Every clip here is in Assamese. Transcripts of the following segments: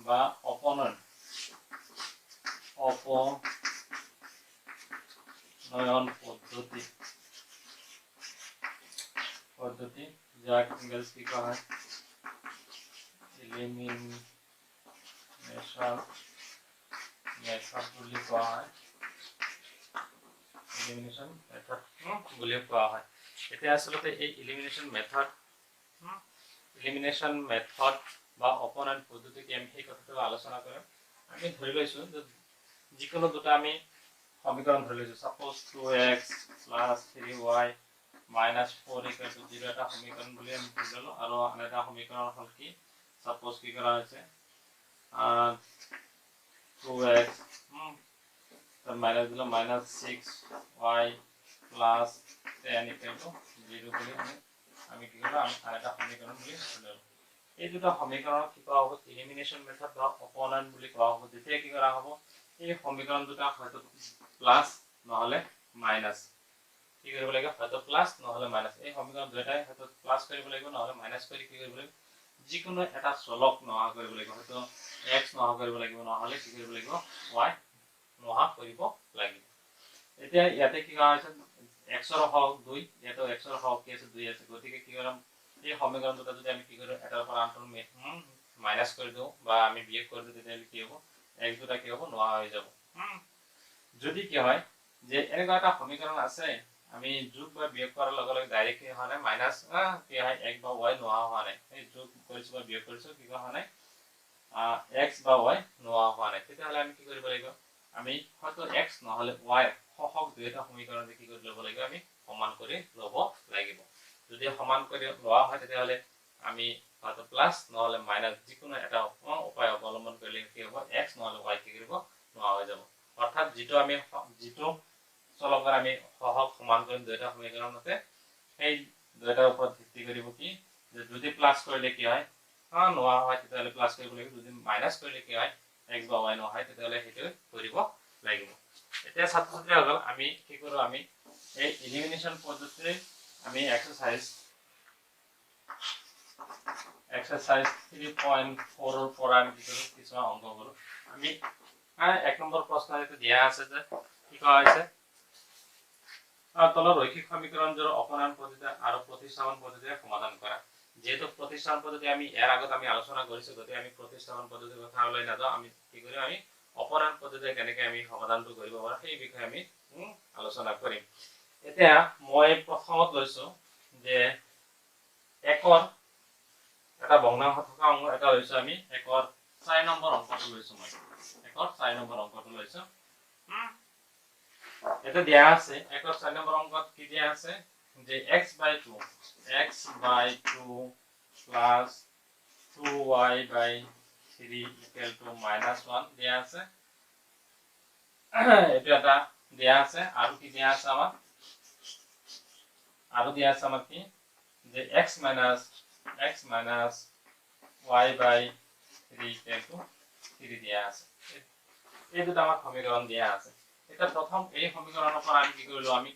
বা অপনয়ন পদ্ধতি যাক ইংৰেজি কি কৰা হয় এলিমিনেশন মেথড বুলি কোৱা হয় এলিমিনেশন মেথড বুলি কোৱা হয় এতিয়া আসলে এই এলিমিনেশন মেথড বা অপনয়ন পদ্ধতি কি আমি এই কথাটো আলোচনা কৰিম আমি ধৰি লৈছো যে যিকোনো দুটা আমি সমীকৰণ ধৰি লৈছো সাপোজ 2x 3y -4 = 0 এটা সমীকৰণ বুলি আমি ধৰি ললো আৰু আন এটা সমীকৰণ হল কি সাপোজ কি কৰা হৈছে 2x মাইনাস দিলো -6y + 10 = 0 বুলি আমি কি করলাম আরেকটা সমীকরণ বুলি ধরলাম এই দুটো সমীকরণ কি কোৱা হ'ব এলিমিনেশন মেথড বা অপনয়ন বুলি কোৱা হ'ব যেতিয়া কি কৰা হ'ব এই সমীকৰণ দুটা হয়তো প্লাস নহলে মাইনাস কি কৰিব লাগিব হয়তো প্লাস নহলে মাইনাস এই সমীকৰণ দুটাই হয়তো প্লাস কৰিব লাগিব নহলে মাইনাস কৰি কি কৰিব লাগিব যিকোনো এটা চলক নহা কৰিব লাগিব হয়তো x নহা কৰিব লাগিব নহলে কি কৰিব লাগিব y নহা কৰিব লাগিব এতিয়া ইয়াতে কি কৰা হৈছে x ৰ হক 2 ইয়াতে x ৰ হক কি আছে 2 আছে গতিকে কি কৰাম এই সমীকৰণ দুটা যদি আমি কি কৰো এটাৰ পৰা আনটোৰ মাইনাস কৰি দিও বা আমি বিয়োগ কৰি দিও তেতিয়া কি হ'ব x দুটা কি হ'ব নোহোৱা হৈ যাব যদি কি হয় যে এনেকুৱা এটা সমীকৰণ আছে আমি যোগ বা বিয়োগ কৰাৰ লগে লগে ডাইৰেক্ট কি হয় মাইনাস কি হয় x বা y নোহোৱা হোৱা নাই এই যোগ কৰিছো বা বিয়োগ কৰিছো কি হোৱা নাই x বা y নোহোৱা হোৱা নাই তেতিয়াহলে আমি কি কৰিব লাগিব আমি হয়তো x নহলে y হক দুইটা সমীকৰণ কি কৰি ল'ব লাগিব আমি সমান কৰি ল'ব লাগিব যদি সমান কৰি লোৱা হয় তেতিয়াহলে আমি হয়তো প্লাস নহলে মাইনাস যিকোনো এটা উপায় অৱলম্বন কৰিলে কি হ'ব x নহলে y কি কৰিব নোহোৱা হৈ যাব অৰ্থাৎ যিটো চলকৰ আমি সহগ সমান কৰি দুইটা সমীকৰণ আছে সেই দুইটাৰ ওপৰত ভিত্তি কৰিব কি যে যদি প্লাস কৰিলে কি হয় নোহোৱা হয় তেতিয়াহলে প্লাস কৰিব লাগিব যদি মাইনাস কৰিলে কি হয় x বা y নহয় তেতিয়াহলে সেইটো কৰিব লাগিব এতিয়া ছাত্ৰ-ছাত্ৰীসকল আমি কি কৰো আমি এই এলিমিনেশন পদ্ধতিৰে আমি এক্সাৰসাইজ 3.4 ৰ পৰা আমি কিছু অংক কৰো আমি এক নম্বৰ প্ৰশ্ন এটা দিয়া আছে যে কি কোৱা হৈছে তলৰ ৰৈখিক সমীকৰণটোৰ অপনয়ন পদ্ধতি আৰু প্ৰতিস্থাপন পদ্ধতিৰে সমাধান কৰা যেহেতু প্ৰতিস্থাপন পদ্ধতি আমি ইয়াৰ আগত আমি আলোচনা কৰিছো গতি আমি প্ৰতিস্থাপন পদ্ধতিৰ কথা ওলাই নাযাও আমি কি কৰিম আমি অপনয়ন পদ্ধতিৰে কেনেকৈ আমি সমাধানটো কৰিব পাৰো সেই বিষয়ে আমি আলোচনা কৰিম এতিয়া মই প্ৰথমত লৈছো যে একৰ এটা ভগ্নাংশ থকা অংক এটা লৈছো আমি একৰ 4 নম্বৰ অংকটো লৈছো মই একৰ 4 নম্বৰ অংকটো লৈছো এটা দিয়া আছে একৰ 4 নম্বৰ অংকত কি দিয়া আছে যে x/2 plus 2y/3 = -1 দিয়া আছে এটা এটা দিয়া আছে আৰু কি দিয়া আছে আমাৰ কি যে x minus y/3 = 3 দিয়া আছে এই দুটা আমাৰ সমীকৰণ দিয়া আছে এটা প্ৰথম এই সমীকৰণৰ পৰা আমি কি কৰিলো আমি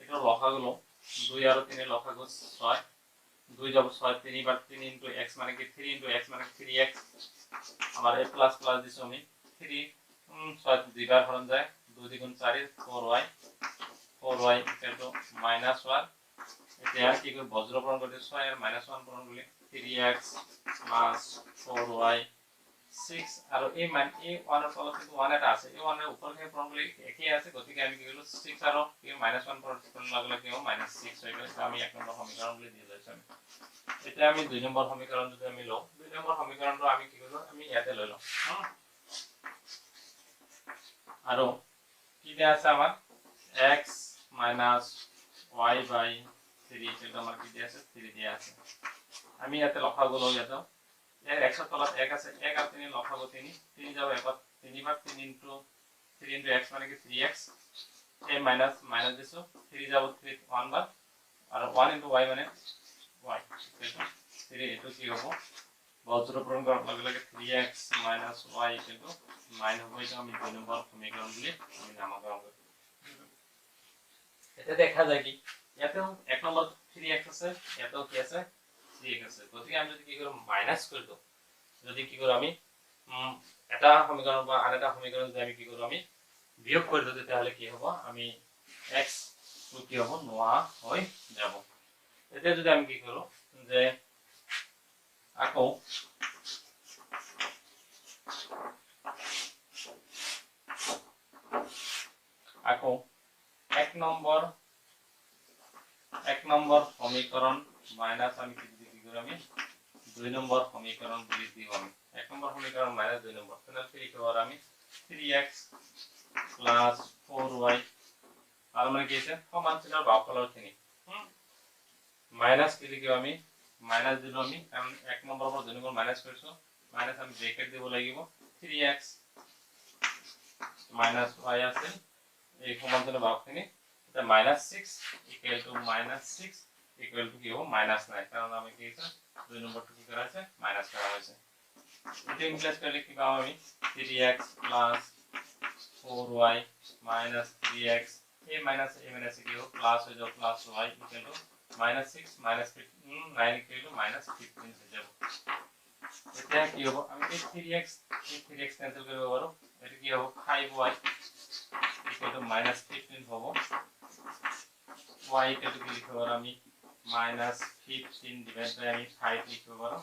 এটা লসাগু লও 2 আৰু 3 লসাগু 6 2 যাব 6 3 বাৰ 3 into x মানে কি 3 into x মানে 3x আমাৰ a প্লাস প্লাস দিছো আমি 3 6 2 বাৰ হৰণ যায় 2 দ্বিগুণ 4 4y = -1 এতিয়া কি কই বজ্ৰপূৰণ কৰি 6 আৰু -1 পূৰণ কৰি 3x + 4y 6 আৰু এই মান এই 1 ৰ তলত কিন্তু 1 এটা আছে এই 1 ৰ ওপৰকে পূৰণ কৰি একেই আছে গতিকে আমি কি কৰিলো 6 আৰু কি -1 পূৰণ লগে লগে 6 হৈ গ'ল আমি এক নম্বৰ সমীকৰণ বুলি দি লৈছো এতিয়া আমি দুই নম্বৰ সমীকৰণ যদি আমি লও দুই নম্বৰ সমীকৰণটো আমি কি কৰিলো আমি ইয়াতে লৈ লও আৰু কি দিয়া আছে আমাৰ x - y/3 এটা আমাৰ কি দিয়া আছে 3 দিয়া আছে আমি ইয়াতে লসাগু লও ইয়াতে x ৰ তলত 1 আছে 1 আৰু 3 লসাগু 3 3 যাব 1 3 বাৰ 3 into x মানে কি 3x এই মাইনাস দিছো 3 যাব 3 1 বাৰ আৰু 1 into y মানে y 3 এটো কি হ'ব বজ্ৰপূৰণ কৰাৰ লগে লগে 3x - y = 9 হ'ব এটা আমি দুই নম্বৰ সমীকৰণ বুলি আমি নামকৰণ কৰিম এটা দেখা যায় কি ইয়াতেও এক নম্বৰ 3x আছে ইয়াতেও কি আছে 3x আছে গতিকে আমি যদি কি কৰো মাইনাস কৰি দিও যদি কি কৰো আমি এটা সমীকৰণ বা আন এটা সমীকৰণ যদি আমি কি কৰো আমি বিয়োগ কৰি দিওঁ তেতিয়াহ'লে কি হ'ব আমি x টো কি হ'ব নোহোৱা হৈ যাব এতিয়া যদি আমি কি কৰো যে আকৌ এক নম্বৰ সমীকৰণ মাইনাস আমি কি কৰি আমি 2 নম্বৰ সমীকৰণ বুলি দিও আমি 1 নম্বৰ সমীকৰণ মাইনাস 2 নম্বৰ তাহলে কি লিখব আমি 3x 4y আৰ মানে কি আছে সমান চিহ্নৰ বাওঁফালৰ খিনি মাইনাস কি লিখিব আমি মাইনাস দিলো আমি কাৰণ 1 নম্বৰ পৰা 2 নম্বৰ মাইনাস কৰিছো মাইনাস আমি ব্ৰেকেট দিব লাগিব 3x minus y আছে এই সমান চিহ্নৰ বাওঁখিনি এটা -6 equal to -6 equal to কি হ'ব -9 কারণ আমি কি আছে 2 নম্বরটো কি করা আছে মাইনাস করা হয়েছে এটা ইমপ্লাইজ করলে কি পাবো আমি 3x 4y 3x a minus কি হবে প্লাস হয়ে যাবে plus y equal to -6 -9 equal to -15 হয়ে যাবে এটা কি হবে আমি এই 3x ক্যান্সেল করব পারো এটা কি হবে 5y equal to -15 হবে y equal to কি লিখব পারো আমি -15 divided by আমি 5 লিখব পারো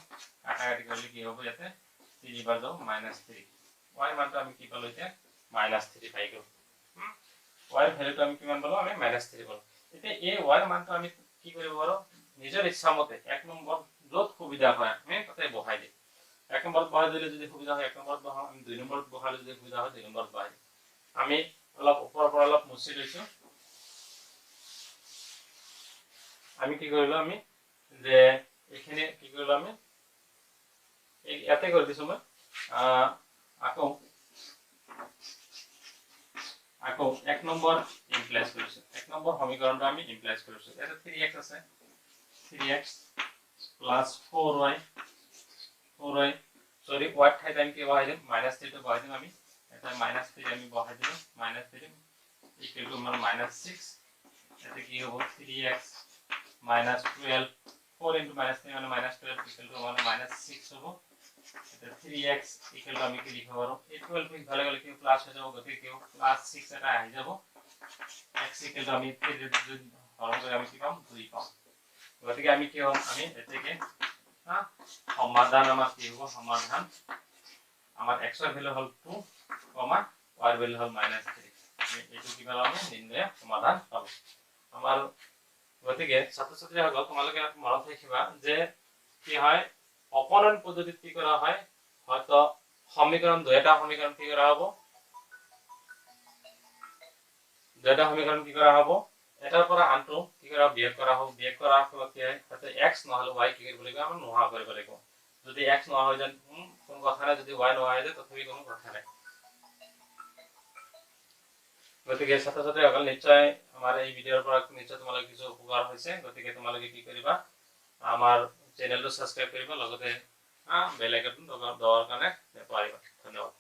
কাটাকাটি করলে কি হবে এতে 3 বার দাও -3 y মানটা আমি কি পালো এটা -3 পাই গেল y এর ভ্যালুটা আমি কি মান বলো আমি -3 বলো এতে a y এর মানটা আমি কি করব পারো নিজের ইচ্ছা মতে এক নম্বর যত সুবিধা হয় আমি কোথায় বহাই দিই এক নম্বর বহাই দিলে যদি সুবিধা হয় এক নম্বর বহাই আমি দুই নম্বর বহালে যদি সুবিধা হয় দুই নম্বর বহাই আমি অলপ উপৰৰ পৰা অলপ মুছি লৈছো আমি কি কৰিলো আমি যে এখানে কি কৰিলো আমি ইয়াতে কৰি দিছো মই আকৌ এক নম্বৰ ইমপ্লাইজ কৰিছো এক নম্বৰ সমীকৰণটো আমি ইমপ্লাইজ কৰিছো এটা 3x আছে 3x 4y সরি y ঠাইতে আমি কি বহাই দিম -3 টো বহাই দিম আমি এটা -3 আমি বহাই দিম -3 ইকুয়াল টু আমার -6 এতে কি হবে 3x -12 4 into -3 মানে -12 equal to মানে -6 হবে এটা 3x equal to আমি কি লিখব পারো এই 12 কে ভালো গেলে কি প্লাস হয়ে যাবে গতি কি +6 এটা আই যাব x equal to আমি 3 হরণ করে আমি কি পাম 2 পাম গতি আমি কি হম আমি এটাকে সমাধান আমার কি হবে সমাধান আমার x এর ভ্যালু হল 2, y এর ভ্যালু হল -3 আমি এটু কি পেলাম নির্ণয় সমাধান পাবো আমার গতিকে ছাত্রছাত্রী হল তোমালোকে মনত রাখিবা যে কি হয় অপনয়ন পদ্ধতিত কি করা হয় হয়তো সমীকরণ দুইটা সমীকরণ কি করা হবে দুইটা সমীকরণ কি করা হবে এটার পর আনটো কি করা বিয়োগ করা হবে বিয়োগ করার ফলত কি হয় হয়তো x নহলে y কি কৰিব লাগিব আমৰা নোহা কৰিব লাগিব যদি x নোহা হৈ যায় কোন কথা নাই যদি y নোহা হৈ যায় তথাপি কোনো কথা নাই গতিকে ছাত্রছাত্রী সকল নিশ্চয় আমার এই ভিডিওর পর নিশ্চয় তোমালোকে কিছু উপকার হয়েছে গতিকে তোমালোকে কি করিবা আমার চ্যানেলটো সাবস্ক্রাইব করিবা লগতে বেল আইকনটো দবাৰ কাৰণে পাৰিবা ধন্যবাদ